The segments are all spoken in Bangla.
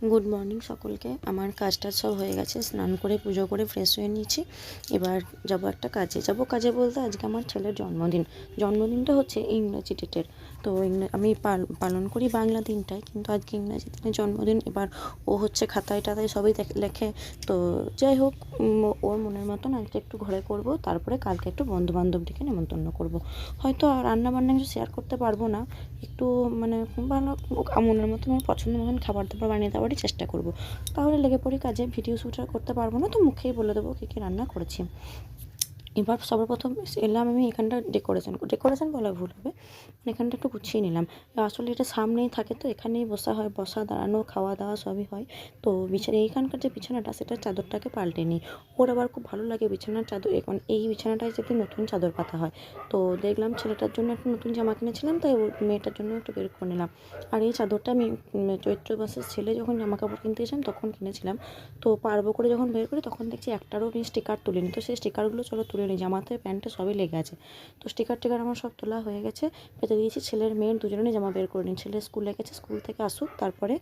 গুড মর্নিং সকলকে। আমার কাজটা সব হয়ে গেছে, স্নান করে পুজো করে ফ্রেশ হয়ে নিয়েছি। এবার যাব একটা কাজে। কাজে বলতে আজকে আমার ছেলের জন্মদিনটা হচ্ছে ইংরাজি ডেটের। তো আমি পালন করি বাংলা দিনটায়, কিন্তু আজকে ইংরাজি দিনের জন্মদিন। এবার ও হচ্ছে খাতায় টাতায় সবই লেখে। তো যাই হোক, ওর মনের মতন আজকে একটু ঘরে করব, তারপরে কালকে একটু বন্ধুবান্ধব ডেকে নেমন্তন্ন করব। হয়তো রান্না বান্না কিছু শেয়ার করতে পারবো না, একটু মানে ভালো মনের মতন আমার পছন্দ মতন খাবার দাবার বানিয়ে দেওয়ারই চেষ্টা করব। তাহলে লেগে পড়ি কাজে। ভিডিও শ্যুট আর করতে পারবো না, তো মুখেই বলে দেবো কী কী রান্না করেছি। এবার সর্বপ্রথম এলাম আমি এখানটা ডেকোরেশন বলা ভুল হবে, এখানটা একটু গুছিয়ে নিলাম। আসলে এটা সামনেই থাকে, তো এখানেই বসা দাঁড়ানো খাওয়া দাওয়া সবই হয়। তো এইখানকার যে বিছানাটা, সেটা চাদরটাকে পাল্টে নিই। ওর আবার খুব ভালো লাগে বিছানার চাদর, এখন এই বিছানাটায় যদি নতুন চাদর পাতা হয়। তো দেখলাম ছেলেটার জন্য একটা নতুন জামা কিনেছিলাম, তাই ওর মেয়েটার জন্য একটু বের করে নিলাম। আর এই চাদরটা আমি চৈত্র মাসের ছেলে যখন জামা কাপড় কিনতে গেছিলাম তখন কিনেছিলাম। তো পারবো করে যখন বের করি তখন দেখছি একটারও আমি স্টিকার তুলিনি। তো সেই স্টিকারগুলো চলো তুলে নিই, জামাতে প্যান্টে সবই লেগে আছে। তো স্টিকার আমার সব তোলা হয়ে গেছে, পেতে দিয়েছি। ছেলের মেয়ের দুজনেরই জামা বের করে নিই। ছেলে স্কুলে গেছে, স্কুল থেকে আসুক, তারপরে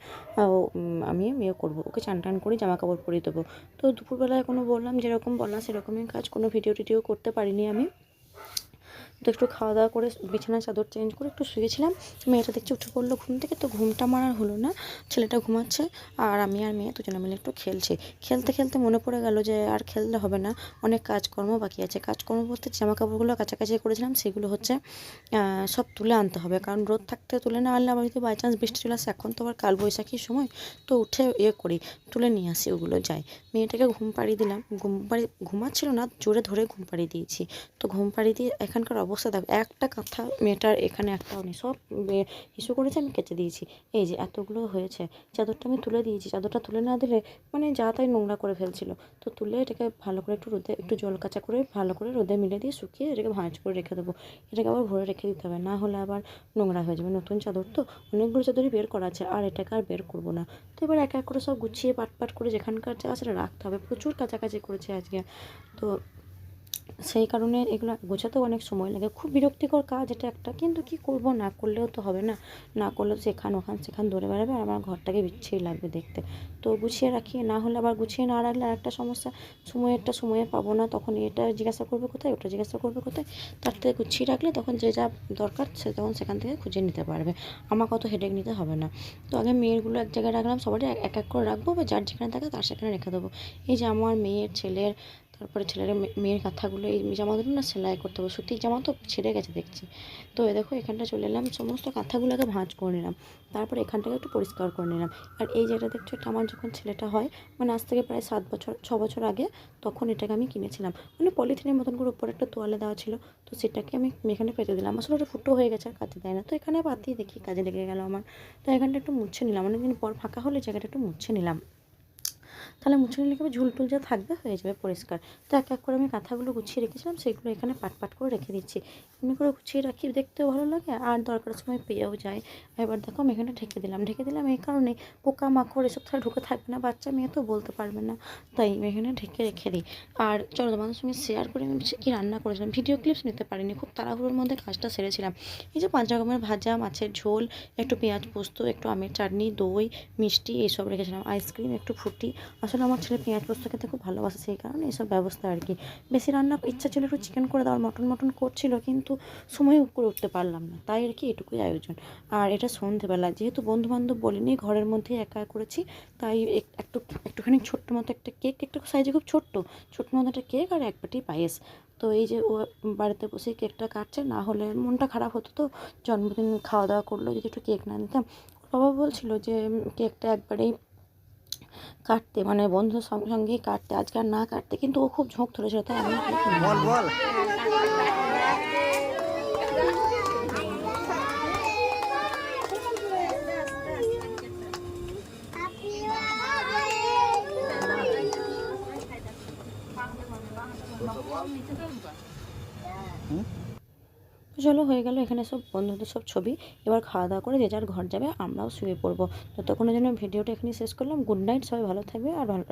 আমি করবো, ওকে চান টান করে জামা কাপড় পরিয়ে দেবো। তো দুপুরবেলায় বললাম যেরকম বলা সেরকমই কাজ, কোনো ভিডিও টিডিও করতে পারিনি আমি। তো একটু খাওয়া দাওয়া করে বিছানার চাদর চেঞ্জ করে একটু শুয়েছিলাম। মেয়েটা দেখছি উঠে পড়লো ঘুম থেকে, তো ঘুমটা মারার হলো না। ছেলেটা ঘুমাচ্ছে আর আমি আর মেয়ে দুজনে মিলে একটু খেলছি। খেলতে খেলতে মনে পড়ে গেল যে আর খেলতে হবে না, অনেক কাজকর্ম বাকি আছে। কাজকর্ম বলতে জামা কাপড়গুলো কাছাকাছি করেছিলাম, সেগুলো হচ্ছে সব তুলে আনতে হবে, কারণ রোদ থাকতে তুলে না আনলে আবার যদি বাই চান্স বৃষ্টি চলে আসে, এখন তো আবার কালবৈশাখীর সময়, তো উঠে করি, তুলে নিয়ে আসি ওগুলো। যাই, মেয়েটাকে ঘুম পাড়িয়ে দিলাম। ঘুমাচ্ছিল না, জোরে ধরে ঘুম পাড়িয়ে দিয়েছি। তো ঘুম পাড়িয়ে দিয়ে এখানকার অবস্থা দেখো, একটা কাঁথা মেয়েটার এখানে একটাও নেই, সব হিসু করেছে, আমি কেচে দিয়েছি। এই যে এতগুলো হয়েছে। চাদরটা আমি তুলে দিয়েছি, চাদরটা তুলে না দিলে যা তাই নোংরা করে ফেলছিল। তো তুলে এটাকে ভালো করে একটু রোদে, একটু জল কাঁচা করে ভালো করে রোদে মিলে দিয়ে শুকিয়ে এটাকে ভাঁজ করে রেখে দেবো। এটাকে আবার ভরে রেখে দিতে হবে, না হলে আবার নোংরা হয়ে যাবে। নতুন চাদর তো, অনেকগুলো চাদরই বের করা আছে, আর এটাকে আর বের করবো না। তো এবার এক এক করে সব গুছিয়ে পাট করে যেখানকার যা সেটা রাখতে হবে। প্রচুর কাছাকাছি করেছে আজকে। তো সেই কারণে এগুলো গোছাতেও অনেক সময় লাগে, খুব বিরক্তিকর কাজ এটা একটা। কিন্তু কি করব, না করলেও তো হবে না। না করলে তো সেখান দৌড়ে বেড়াবে, আর আমার ঘরটাকে বিচ্ছিরি লাগবে দেখতে। তো গুছিয়ে রাখি, না হলে আবার গুছিয়ে না রাখলে আরেকটা সমস্যা, সময়ে পাবো না। তখন এটা জিজ্ঞাসা করবে কোথায়, ওটা জিজ্ঞাসা করবে কোথায়। তার থেকে গুছিয়ে রাখলে তখন যে যা দরকার সে তখন সেখান থেকে খুঁজে নিতে পারবে, আমাকে অত হেডেক নিতে হবে না। তো আগে মেয়েরগুলো এক জায়গায় রাখলাম, সবারই এক এক করে রাখবো, বা যার যেখানে থাকে তার সেখানে রেখে দেবো। এই যে আমার মেয়ের, ছেলের, তারপরে ছেলের মেয়ের কাঁথাগুলো, এই জামাগুলো না সেলাই করতে হবে। সুতির জামা তো ছিঁড়ে গেছে দেখছি। তো দেখো এখানটা চলে এলাম, সমস্ত কাঁথাগুলোকে ভাঁজ করে নিলাম, তারপর এখানটাকে একটু পরিষ্কার করে নিলাম। আর এই যেটা দেখছো, এটা আমার যখন ছেলেটা হয়, আজ থেকে প্রায় 6 বছর আগে, তখন এটাকে আমি কিনেছিলাম। পলিথিনের মতন করে উপরে একটা তোয়ালে দেওয়া ছিল, তো সেটাকে আমি এখানে পেতে দিলাম। আসলে ওটা ফুটো হয়ে গেছে আর কাজে দেয় না, তো এখানে পাতিয়ে দেখি কাজে লেগে গেল আমার। তো এখানটা একটু মুছে নিলাম, অনেকদিন পর ফাঁকা হলে জায়গাটা একটু মুছে নিলাম। তাহলে মুছে নিলে কি ঝুল টুল যা থাকবে হয়ে যাবে পরিষ্কার। তো এক এক করে আমি কাঁথাগুলো গুছিয়ে রেখেছিলাম, সেগুলো এখানে পাট করে রেখে দিচ্ছি। এমনি করে গুছিয়ে রাখি, দেখতেও ভালো লাগে আর দরকারের সময় পেয়েও যায়। এবার দেখো আমি এখানে ঢেকে দিলাম এই কারণে, পোকা মাকড় এসব তাহলে ঢুকে থাকবে না, বাচ্চা মেয়ে তো বলতে পারবে না, তাই আমি এখানে ঢেকে রেখে দিই। আর চলো তোমাদের সঙ্গে শেয়ার করে আমি কী রান্না করেছিলাম। ভিডিও ক্লিপস নিতে পারিনি, খুব তাড়াহুড়োর মধ্যে কাজটা সেরেছিলাম। এই যে 5 রকমের ভাজা, মাছের ঝোল, একটু পেঁয়াজ পোস্ত, একটু আমের চাটনি, দই, মিষ্টি এইসব রেখেছিলাম, আইসক্রিম, একটু ফুটি। আসলে আমার ছেলে পেঁয়াজ পোস্ত খেতে খুব ভালোবাসে, সেই কারণে এইসব ব্যবস্থা আর কি। বেশি রান্না ইচ্ছা ছিল, একটু চিকেন করে দেওয়ার, মটন করছিল, কিন্তু সময় করে উঠতে পারলাম না, তাই আর কি এটুকুই আয়োজন। আর এটা সন্ধেবেলা, যেহেতু বন্ধুবান্ধব বলিনি, ঘরের মধ্যে একা করেছি, তাই একটুখানি ছোট্ট মতো একটা কেক, একটা সাইজে খুব ছোট্ট মতো একটা কেক, আর এক বাটি পায়েস। তো এই যে ও বাড়িতে বসে কেকটা কাটছে, না হলে মনটা খারাপ হতো। তো জন্মদিন খাওয়া দাওয়া করলো, যদি একটু কেক না নিতাম। বাবা বলছিল যে কেকটা একবারেই কাটতে, বন্ধুদের সঙ্গেই কাটতে, আজকে আর না কাটতে, কিন্তু ও খুব ঝোঁক ধরেছিল, তাই আমি কেক নিলাম। চলো হয়ে গেল এখানে সব বন্ধুদের সব ছবি। এবার খাওয়া দাওয়া করে যে যার ঘর যাবে, আমরাও শুয়ে পড়বো। ততক্ষণের জন্য ভিডিওটা এখানে শেষ করলাম। গুড নাইট, সবাই ভালো থাকবে আর ভালো